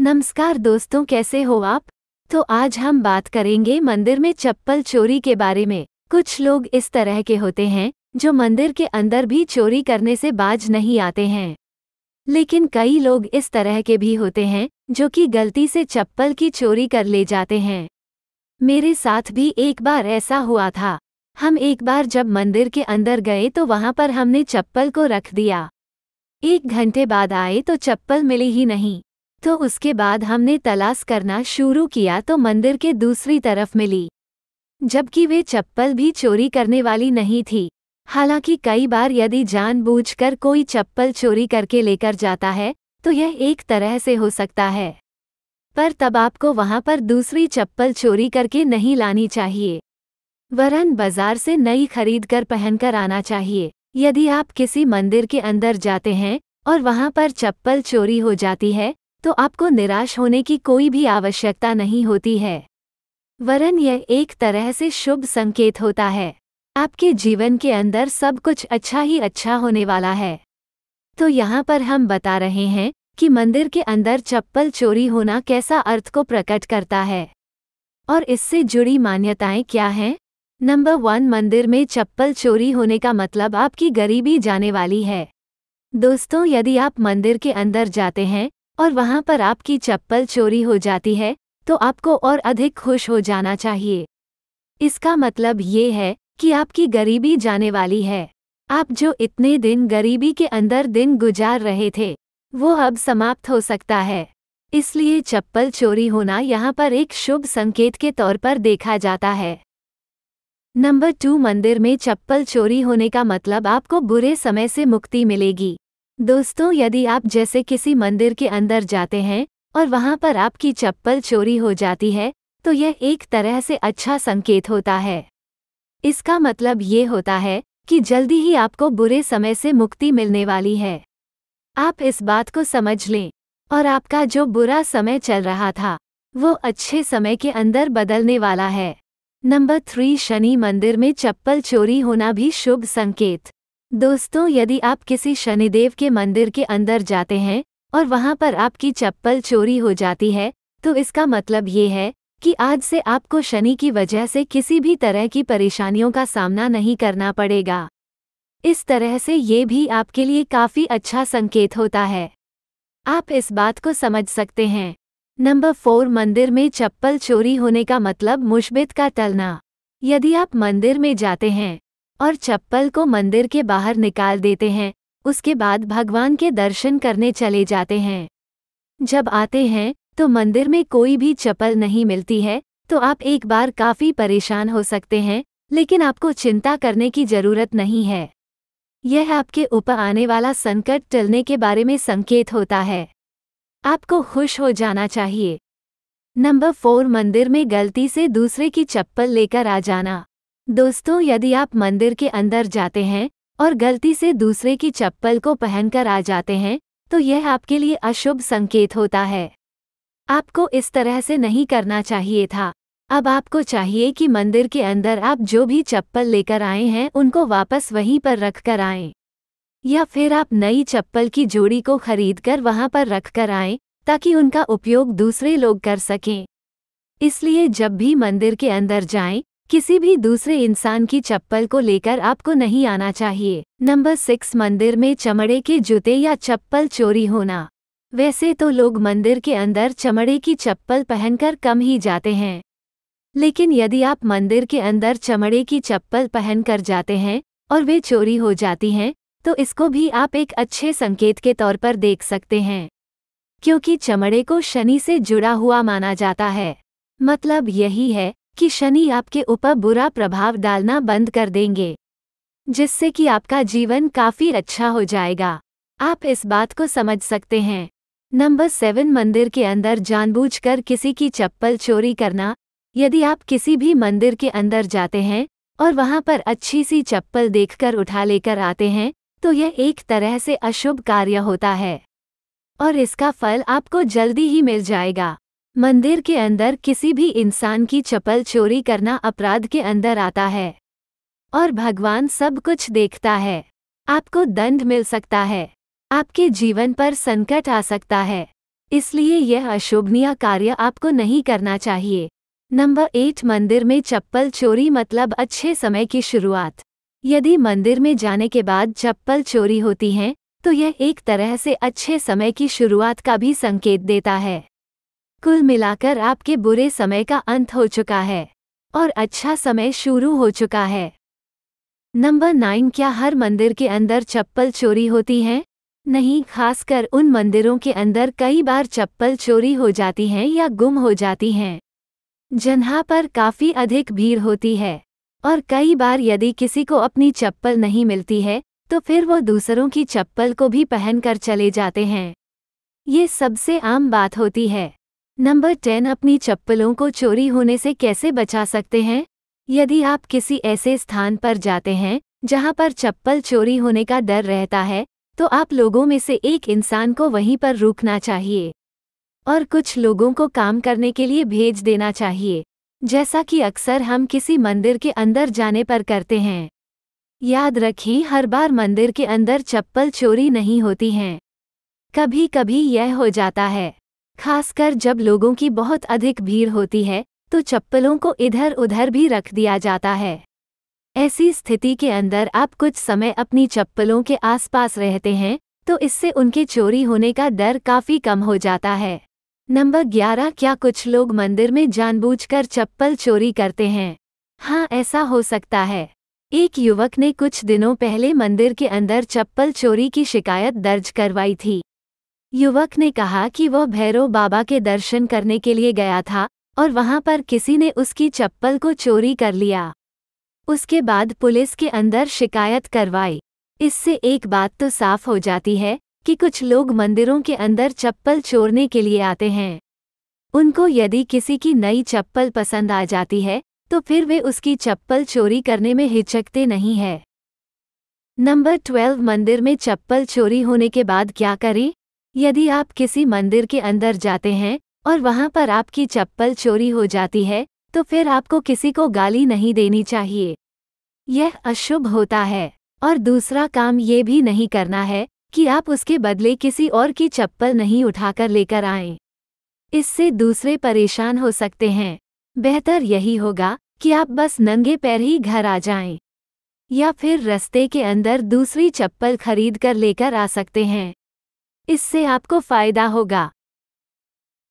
नमस्कार दोस्तों, कैसे हो आप। तो आज हम बात करेंगे मंदिर में चप्पल चोरी के बारे में। कुछ लोग इस तरह के होते हैं जो मंदिर के अंदर भी चोरी करने से बाज नहीं आते हैं, लेकिन कई लोग इस तरह के भी होते हैं जो कि गलती से चप्पल की चोरी कर ले जाते हैं। मेरे साथ भी एक बार ऐसा हुआ था। हम एक बार जब मंदिर के अंदर गए तो वहां पर हमने चप्पल को रख दिया। 1 घंटे बाद आए तो चप्पल मिली ही नहीं। तो उसके बाद हमने तलाश करना शुरू किया तो मंदिर के दूसरी तरफ मिली, जबकि वे चप्पल भी चोरी करने वाली नहीं थी। हालांकि कई बार यदि जानबूझकर कोई चप्पल चोरी करके लेकर जाता है तो यह एक तरह से हो सकता है, पर तब आपको वहां पर दूसरी चप्पल चोरी करके नहीं लानी चाहिए, वरन बाजार से नई खरीद कर पहनकर आना चाहिए। यदि आप किसी मंदिर के अंदर जाते हैं और वहां पर चप्पल चोरी हो जाती है तो आपको निराश होने की कोई भी आवश्यकता नहीं होती है, वरन यह एक तरह से शुभ संकेत होता है। आपके जीवन के अंदर सब कुछ अच्छा ही अच्छा होने वाला है। तो यहाँ पर हम बता रहे हैं कि मंदिर के अंदर चप्पल चोरी होना कैसा अर्थ को प्रकट करता है और इससे जुड़ी मान्यताएं क्या हैं। नंबर 1, मंदिर में चप्पल चोरी होने का मतलब आपकी गरीबी जाने वाली है। दोस्तों, यदि आप मंदिर के अंदर जाते हैं और वहां पर आपकी चप्पल चोरी हो जाती है तो आपको और अधिक खुश हो जाना चाहिए। इसका मतलब ये है कि आपकी गरीबी जाने वाली है। आप जो इतने दिन गरीबी के अंदर दिन गुजार रहे थे वो अब समाप्त हो सकता है। इसलिए चप्पल चोरी होना यहाँ पर एक शुभ संकेत के तौर पर देखा जाता है। नंबर 2, मंदिर में चप्पल चोरी होने का मतलब आपको बुरे समय से मुक्ति मिलेगी। दोस्तों, यदि आप जैसे किसी मंदिर के अंदर जाते हैं और वहां पर आपकी चप्पल चोरी हो जाती है तो यह एक तरह से अच्छा संकेत होता है। इसका मतलब ये होता है कि जल्दी ही आपको बुरे समय से मुक्ति मिलने वाली है। आप इस बात को समझ लें और आपका जो बुरा समय चल रहा था वो अच्छे समय के अंदर बदलने वाला है। नंबर 3, शनि मंदिर में चप्पल चोरी होना भी शुभ संकेत। दोस्तों, यदि आप किसी शनिदेव के मंदिर के अंदर जाते हैं और वहां पर आपकी चप्पल चोरी हो जाती है तो इसका मतलब ये है कि आज से आपको शनि की वजह से किसी भी तरह की परेशानियों का सामना नहीं करना पड़ेगा। इस तरह से ये भी आपके लिए काफ़ी अच्छा संकेत होता है। आप इस बात को समझ सकते हैं। नंबर 4, मंदिर में चप्पल चोरी होने का मतलब मुसीबत का टलना। यदि आप मंदिर में जाते हैं और चप्पल को मंदिर के बाहर निकाल देते हैं, उसके बाद भगवान के दर्शन करने चले जाते हैं, जब आते हैं तो मंदिर में कोई भी चप्पल नहीं मिलती है तो आप एक बार काफ़ी परेशान हो सकते हैं, लेकिन आपको चिंता करने की ज़रूरत नहीं है। यह आपके ऊपर आने वाला संकट टलने के बारे में संकेत होता है। आपको खुश हो जाना चाहिए। नंबर 4, मंदिर में गलती से दूसरे की चप्पल लेकर आ जाना। दोस्तों, यदि आप मंदिर के अंदर जाते हैं और गलती से दूसरे की चप्पल को पहनकर आ जाते हैं तो यह आपके लिए अशुभ संकेत होता है। आपको इस तरह से नहीं करना चाहिए था। अब आपको चाहिए कि मंदिर के अंदर आप जो भी चप्पल लेकर आए हैं उनको वापस वहीं पर रख कर आएं, या फिर आप नई चप्पल की जोड़ी को खरीदकर वहां पर रख कर आएं ताकि उनका उपयोग दूसरे लोग कर सकें। इसलिए जब भी मंदिर के अंदर जाएं, किसी भी दूसरे इंसान की चप्पल को लेकर आपको नहीं आना चाहिए। नंबर 6, मंदिर में चमड़े के जूते या चप्पल चोरी होना। वैसे तो लोग मंदिर के अंदर चमड़े की चप्पल पहनकर कम ही जाते हैं, लेकिन यदि आप मंदिर के अंदर चमड़े की चप्पल पहनकर जाते हैं और वे चोरी हो जाती हैं तो इसको भी आप एक अच्छे संकेत के तौर पर देख सकते हैं, क्योंकि चमड़े को शनि से जुड़ा हुआ माना जाता है। मतलब यही है कि शनि आपके ऊपर बुरा प्रभाव डालना बंद कर देंगे, जिससे कि आपका जीवन काफ़ी अच्छा हो जाएगा। आप इस बात को समझ सकते हैं। नंबर 7, मंदिर के अंदर जानबूझकर किसी की चप्पल चोरी करना। यदि आप किसी भी मंदिर के अंदर जाते हैं और वहां पर अच्छी सी चप्पल देखकर उठा लेकर आते हैं तो यह एक तरह से अशुभ कार्य होता है और इसका फल आपको जल्दी ही मिल जाएगा। मंदिर के अंदर किसी भी इंसान की चप्पल चोरी करना अपराध के अंदर आता है और भगवान सब कुछ देखता है। आपको दंड मिल सकता है, आपके जीवन पर संकट आ सकता है। इसलिए यह अशोभनीय कार्य आपको नहीं करना चाहिए। नंबर 8, मंदिर में चप्पल चोरी मतलब अच्छे समय की शुरुआत। यदि मंदिर में जाने के बाद चप्पल चोरी होती हैं, तो यह एक तरह से अच्छे समय की शुरुआत का भी संकेत देता है। कुल मिलाकर आपके बुरे समय का अंत हो चुका है और अच्छा समय शुरू हो चुका है। नंबर 9, क्या हर मंदिर के अंदर चप्पल चोरी होती हैं? नहीं, खासकर उन मंदिरों के अंदर कई बार चप्पल चोरी हो जाती हैं या गुम हो जाती हैं, जहाँ पर काफ़ी अधिक भीड़ होती है। और कई बार यदि किसी को अपनी चप्पल नहीं मिलती है, तो फिर वो दूसरों की चप्पल को भी पहनकर चले जाते हैं। ये सबसे आम बात होती है। नंबर 10, अपनी चप्पलों को चोरी होने से कैसे बचा सकते हैं? यदि आप किसी ऐसे स्थान पर जाते हैं जहां पर चप्पल चोरी होने का डर रहता है, तो आप लोगों में से एक इंसान को वहीं पर रुकना चाहिए और कुछ लोगों को काम करने के लिए भेज देना चाहिए, जैसा कि अक्सर हम किसी मंदिर के अंदर जाने पर करते हैं। याद रखें, हर बार मंदिर के अंदर चप्पल चोरी नहीं होती हैं। कभी कभी यह हो जाता है, खासकर जब लोगों की बहुत अधिक भीड़ होती है, तो चप्पलों को इधर उधर भी रख दिया जाता है। ऐसी स्थिति के अंदर आप कुछ समय अपनी चप्पलों के आसपास रहते हैं, तो इससे उनके चोरी होने का डर काफ़ी कम हो जाता है। नंबर 11, क्या कुछ लोग मंदिर में जानबूझकर चप्पल चोरी करते हैं? हाँ, ऐसा हो सकता है। एक युवक ने कुछ दिनों पहले मंदिर के अंदर चप्पल चोरी की शिकायत दर्ज करवाई थी। युवक ने कहा कि वह भैरव बाबा के दर्शन करने के लिए गया था और वहां पर किसी ने उसकी चप्पल को चोरी कर लिया। उसके बाद पुलिस के अंदर शिकायत करवाई। इससे एक बात तो साफ हो जाती है कि कुछ लोग मंदिरों के अंदर चप्पल चोरने के लिए आते हैं। उनको यदि किसी की नई चप्पल पसंद आ जाती है, तो फिर वे उसकी चप्पल चोरी करने में हिचकते नहीं है। नंबर 12, मंदिर में चप्पल चोरी होने के बाद क्या करें? यदि आप किसी मंदिर के अंदर जाते हैं और वहां पर आपकी चप्पल चोरी हो जाती है, तो फिर आपको किसी को गाली नहीं देनी चाहिए। यह अशुभ होता है। और दूसरा काम ये भी नहीं करना है कि आप उसके बदले किसी और की चप्पल नहीं उठाकर लेकर आएं। इससे दूसरे परेशान हो सकते हैं। बेहतर यही होगा कि आप बस नंगे पैर ही घर आ जाएं, या फिर रास्ते के अंदर दूसरी चप्पल खरीद कर लेकर आ सकते हैं। इससे आपको फायदा होगा।